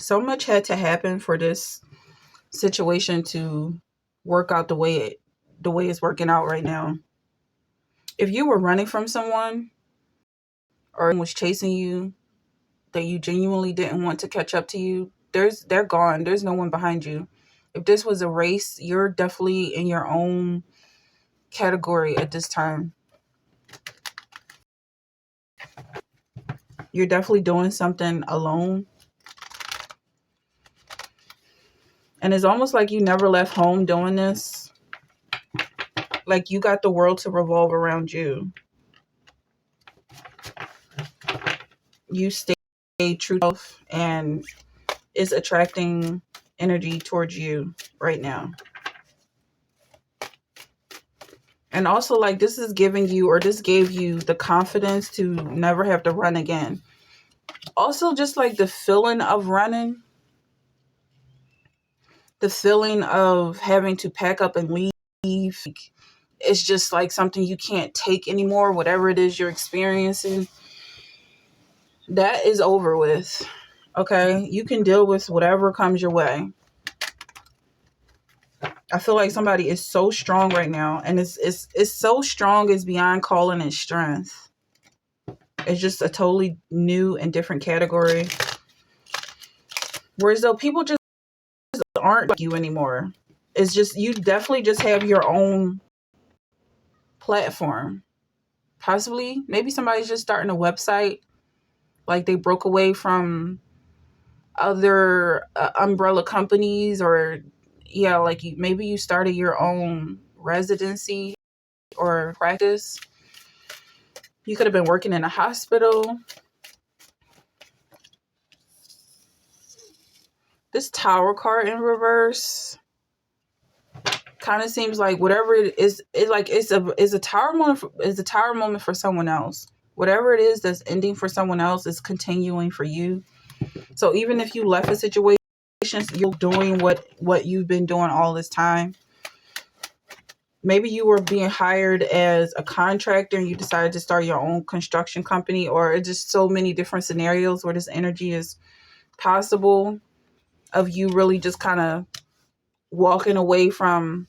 So much had to happen for this situation to work out the way it's working out right now. If you were running from someone or was chasing you that you genuinely didn't want to catch up to you, they're gone. There's no one behind you. If this was a race, you're definitely in your own category at this time. You're definitely doing something alone. And it's almost like you never left home doing this. Like you got the world to revolve around you. You stay true to yourself and it's attracting energy towards you right now. And also, like, this is giving you, or this gave you the confidence to never have to run again. Also, just like the feeling of running, the feeling of having to pack up and leave, it's just like something you can't take anymore, whatever it is you're experiencing. That is over with. Okay? You can deal with whatever comes your way. I feel like somebody is so strong right now, and it's so strong it's beyond calling it strength. It's just a totally new and different category. Whereas though people just aren't like you anymore. It's just you definitely just have your own platform. Possibly, maybe somebody's just starting a website. Like they broke away from other umbrella companies, or yeah, like maybe you started your own residency or practice. You could have been working in a hospital. This tower card in reverse kind of seems like whatever it is, it's a tower moment. Is a tower moment for someone else. Whatever it is that's ending for someone else is continuing for you. So even if you left a situation, you're doing what you've been doing all this time. Maybe you were being hired as a contractor and you decided to start your own construction company, or it's just so many different scenarios where this energy is possible of you really just kind of walking away from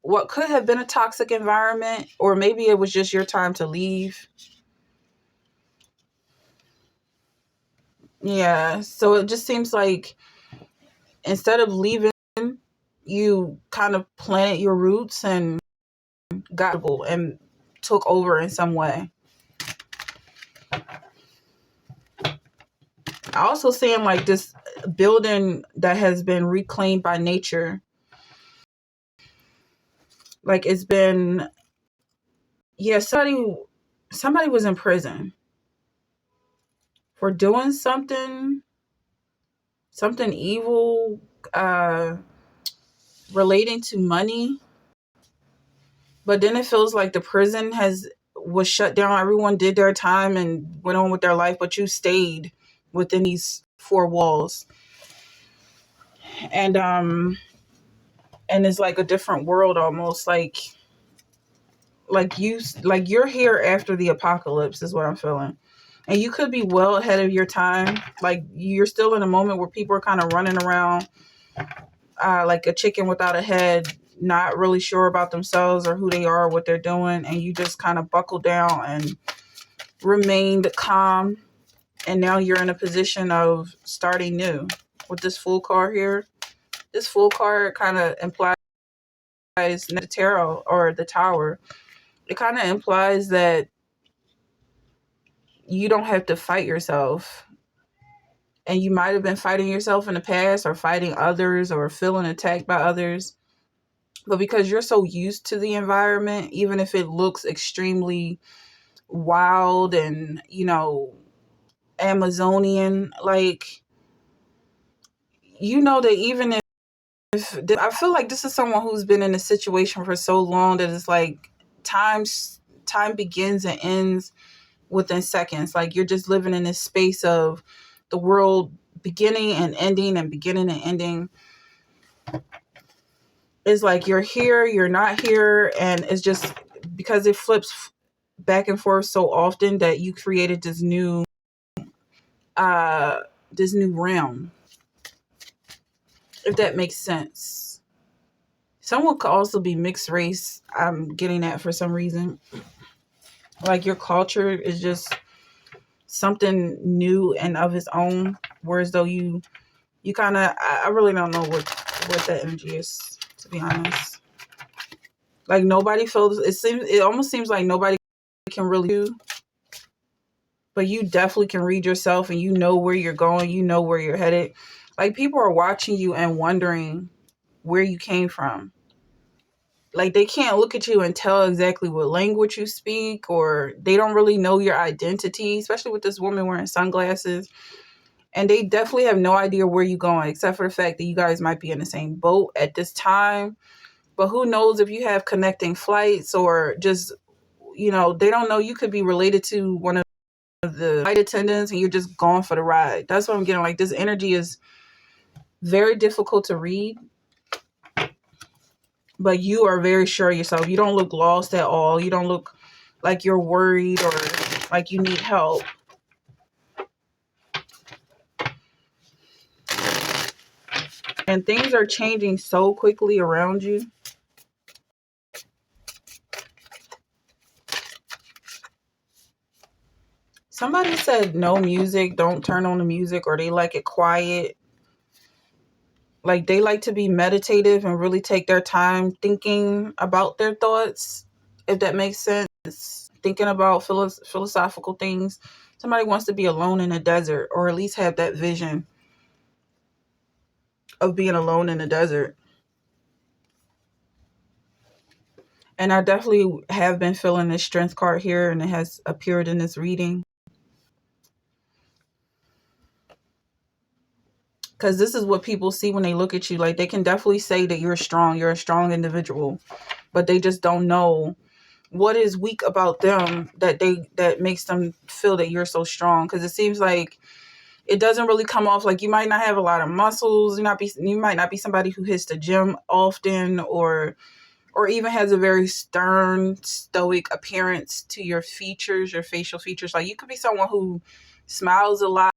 what could have been a toxic environment, or maybe it was just your time to leave. Yeah, so it just seems like instead of leaving, you kind of planted your roots and got and took over in some way. I also seeing like this building that has been reclaimed by nature. Like it's been, yeah, somebody was in prison for doing something evil, uh relating to money. But then it feels like the prison has was shut down. Everyone did their time and went on with their life, but you stayed within these four walls. And and it's like a different world almost, like you're here after the apocalypse is what I'm feeling. And you could be well ahead of your time. Like you're still in a moment where people are kind of running around like a chicken without a head, not really sure about themselves or who they are or what they're doing, and you just kind of buckle down and remained calm, and now you're in a position of starting new. With this full card here, this full card kind of implies the tarot or the tower. It kind of implies that you don't have to fight yourself, and you might have been fighting yourself in the past or fighting others or feeling attacked by others. But because you're so used to the environment, even if it looks extremely wild and, Amazonian, like, that even if I feel like this is someone who's been in a situation for so long that it's like time begins and ends within seconds. Like you're just living in this space of the world beginning and ending and beginning and ending. It's like you're here, you're not here, and it's just because it flips back and forth so often that you created this new this new realm, if that makes sense. Someone could also be mixed race. I'm getting that for some reason. Like your culture is just something new and of its own. Whereas though you kind of, I really don't know what that energy is, to be honest. Like nobody feels, it almost seems like nobody can really do, but you definitely can read yourself and you know where you're going, you know where you're headed. Like people are watching you and wondering where you came from. Like they can't look at you and tell exactly what language you speak, or they don't really know your identity, especially with this woman wearing sunglasses. And they definitely have no idea where you're going, except for the fact that you guys might be in the same boat at this time. But who knows if you have connecting flights, or just, they don't know, you could be related to one of the flight attendants and you're just going for the ride. That's what I'm getting. Like this energy is very difficult to read, but you are very sure of yourself. You don't look lost at all. You don't look like you're worried or like you need help. And things are changing so quickly around you. Somebody said no music, don't turn on the music, or they like it quiet. Like they like to be meditative and really take their time thinking about their thoughts, if that makes sense. Thinking about philosophical things. Somebody wants to be alone in a desert, or at least have that vision of being alone in the desert. And I definitely have been feeling this strength card here, and it has appeared in this reading. Because this is what people see when they look at you. Like they can definitely say that you're a strong individual, but they just don't know what is weak about them that makes them feel that you're so strong. Because it seems like it doesn't really come off. Like you might not have a lot of muscles. You might not be somebody who hits the gym often, or even has a very stern, stoic appearance to your features, your facial features. Like you could be someone who smiles a lot,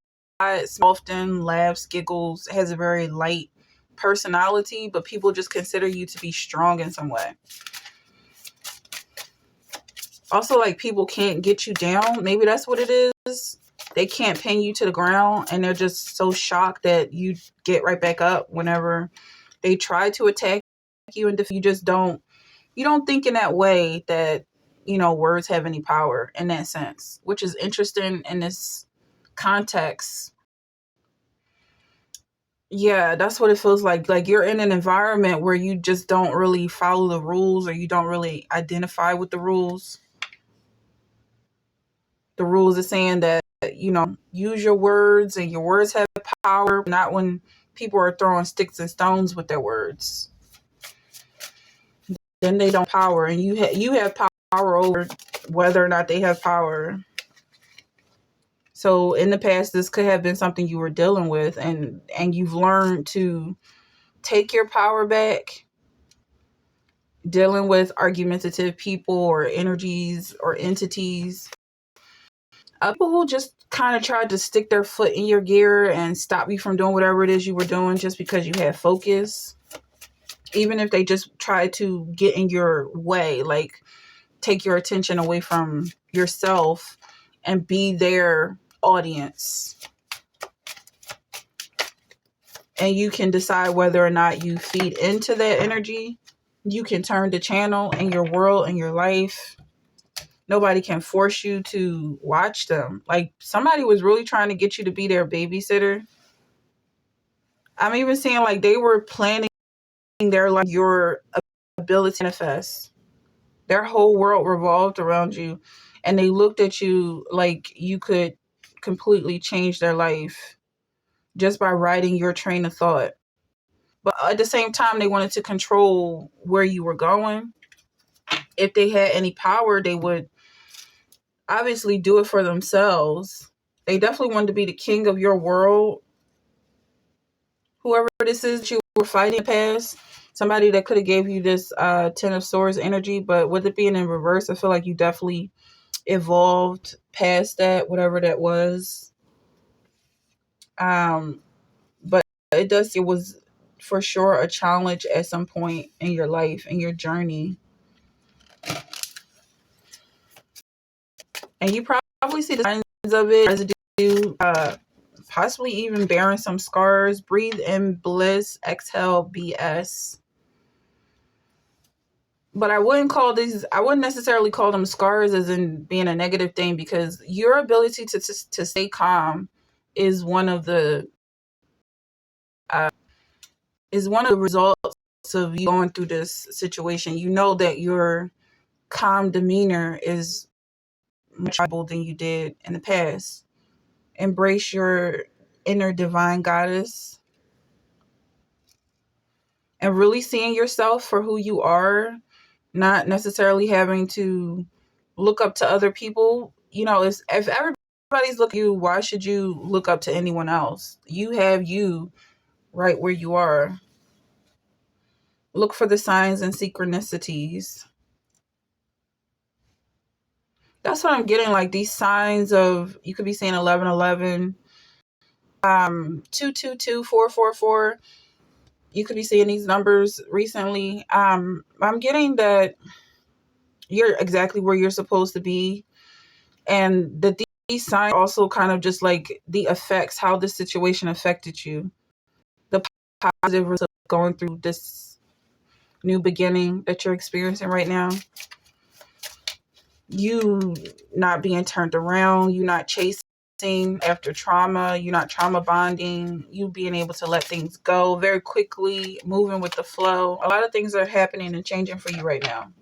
often laughs, giggles, has a very light personality, but people just consider you to be strong in some way. Also, like people can't get you down. Maybe that's what it is. They can't pin you to the ground, and they're just so shocked that you get right back up whenever they try to attack you. And if you just don't think in that way that, words have any power in that sense, which is interesting in this context. Yeah, that's what it feels like. Like you're in an environment where you just don't really follow the rules, or you don't really identify with the rules. The rules are saying that, use your words, and your words have power, not when people are throwing sticks and stones with their words. Then they don't power, and you have power over whether or not they have power. So in the past, this could have been something you were dealing with, and you've learned to take your power back, dealing with argumentative people or energies or entities. People who just kind of tried to stick their foot in your gear and stop you from doing whatever it is you were doing just because you had focus. Even if they just try to get in your way, like take your attention away from yourself and be their audience. And you can decide whether or not you feed into that energy. You can turn the channel in your world and your life. Nobody can force you to watch them. Like somebody was really trying to get you to be their babysitter. I'm even seeing like they were planning their like your ability to manifest. Their whole world revolved around you, and they looked at you like you could completely change their life just by writing your train of thought. But at the same time, they wanted to control where you were going. If they had any power, they would obviously do it for themselves. They definitely wanted to be the king of your world. Whoever this is that you were fighting in the past, somebody that could have gave you this Ten of Swords energy, but with it being in reverse, I feel like you definitely evolved past that, whatever that was. But it was for sure a challenge at some point in your life, in your journey. And you probably see the signs of it, residue, possibly even bearing some scars. Breathe in bliss, exhale BS. But I wouldn't necessarily call them scars as in being a negative thing, because your ability to stay calm is one of the uh, results of you going through this situation. You know that your calm demeanor is much more valuable than you did in the past. Embrace your inner divine goddess and really seeing yourself for who you are, not necessarily having to look up to other people. If everybody's looking at you, why should you look up to anyone else? You have you right where you are. Look for the signs and synchronicities. That's what I'm getting, like these signs of, you could be saying 1111, 222, 444. You could be seeing these numbers recently. I'm getting that you're exactly where you're supposed to be, and that these signs also kind of just like the effects, how the situation affected you, the positive results of going through this new beginning that you're experiencing right now. You not being turned around, you not chasing after trauma, you not trauma bonding, you being able to let things go very quickly, moving with the flow. A lot of things are happening and changing for you right now.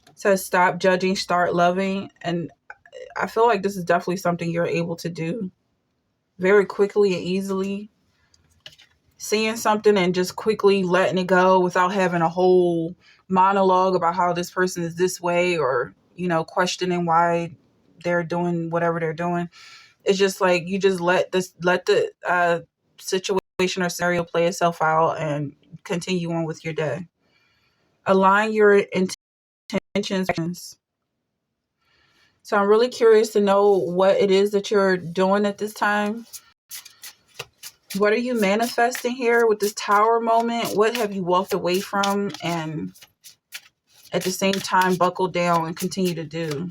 It says stop judging, start loving. And I feel like this is definitely something you're able to do very quickly and easily. Seeing something and just quickly letting it go without having a whole monologue about how this person is this way, or questioning why they're doing whatever they're doing. It's just like you just let the situation or scenario play itself out and continue on with your day. Align your intentions. So I'm really curious to know what it is that you're doing at this time. What are you manifesting here with this tower moment? What have you walked away from and at the same time buckle down and continue to do?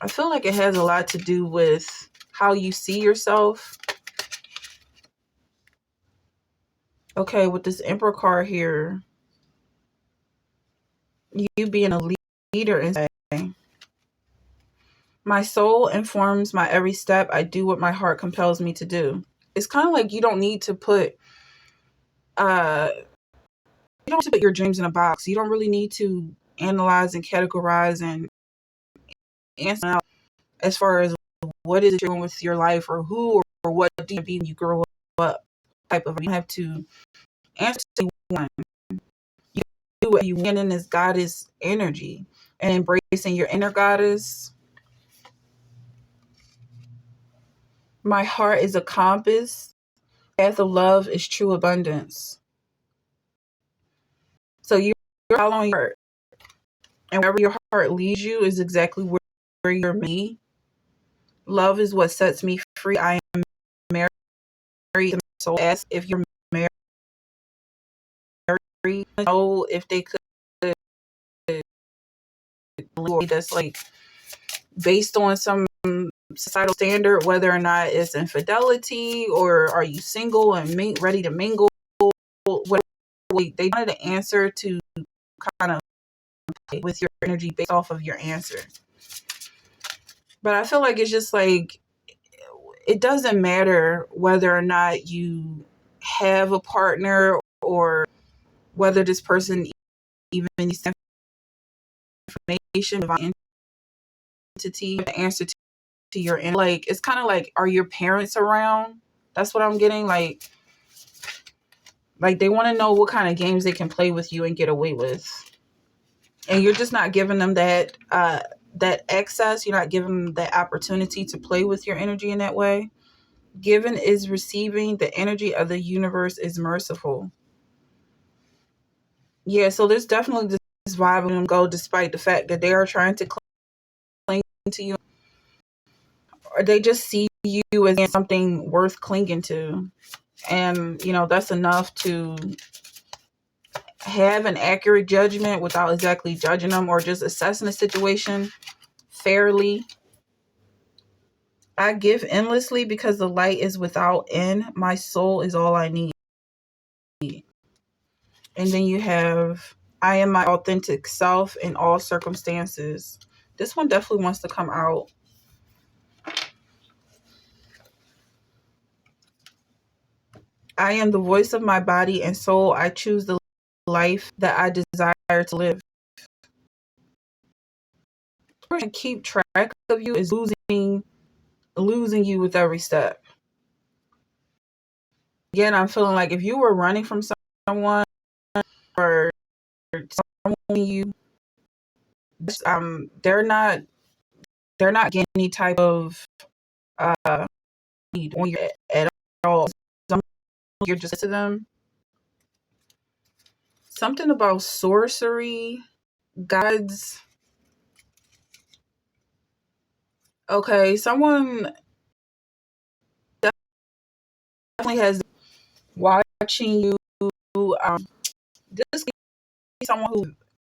I feel like it has a lot to do with how you see yourself. Okay, with this Emperor card here, you being a leader and saying, my soul informs my every step. I do what my heart compels me to do. It's kind of like you don't need to put your dreams in a box. You don't really need to analyze and categorize and answer out as far as what is it you're doing with your life, or who or what do you be when you grow up. Type of, you don't have to answer to one. You do what you want in this goddess energy and embracing your inner goddess. My heart is a compass. Path of love is true abundance. So you're following your heart, and wherever your heart leads you is exactly where you're me. Love is what sets me free. I am married to my soul. Ask if you're married. Know if they could, that's like based on some societal standard, whether or not it's infidelity, or are you single and ready to mingle. Whatever. They wanted an answer to kind of play with your energy based off of your answer. But I feel like it's just like, it doesn't matter whether or not you have a partner, or whether this person even needs information, divine entity, the answer to your inner. Like, it's kind of like, are your parents around? That's what I'm getting. Like they want to know what kind of games they can play with you and get away with. And you're just not giving them that access. You're not giving them that opportunity to play with your energy in that way. Given is receiving. The energy of the universe is merciful. Yeah, so there's definitely this vibe of them go, despite the fact that they are trying to cling to you, or they just see you as something worth clinging to. And, that's enough to have an accurate judgment without exactly judging them or just assessing the situation fairly. I give endlessly because the light is without end. My soul is all I need. And then you have, I am my authentic self in all circumstances. This one definitely wants to come out. I am the voice of my body and soul. I choose the life that I desire to live. The person keep track of you is losing you with every step. Again, I'm feeling like if you were running from someone or someone you, they're not getting any type of need on you at all. You're just to them. Something about sorcery, gods. Okay, someone definitely has watching you. This could be someone who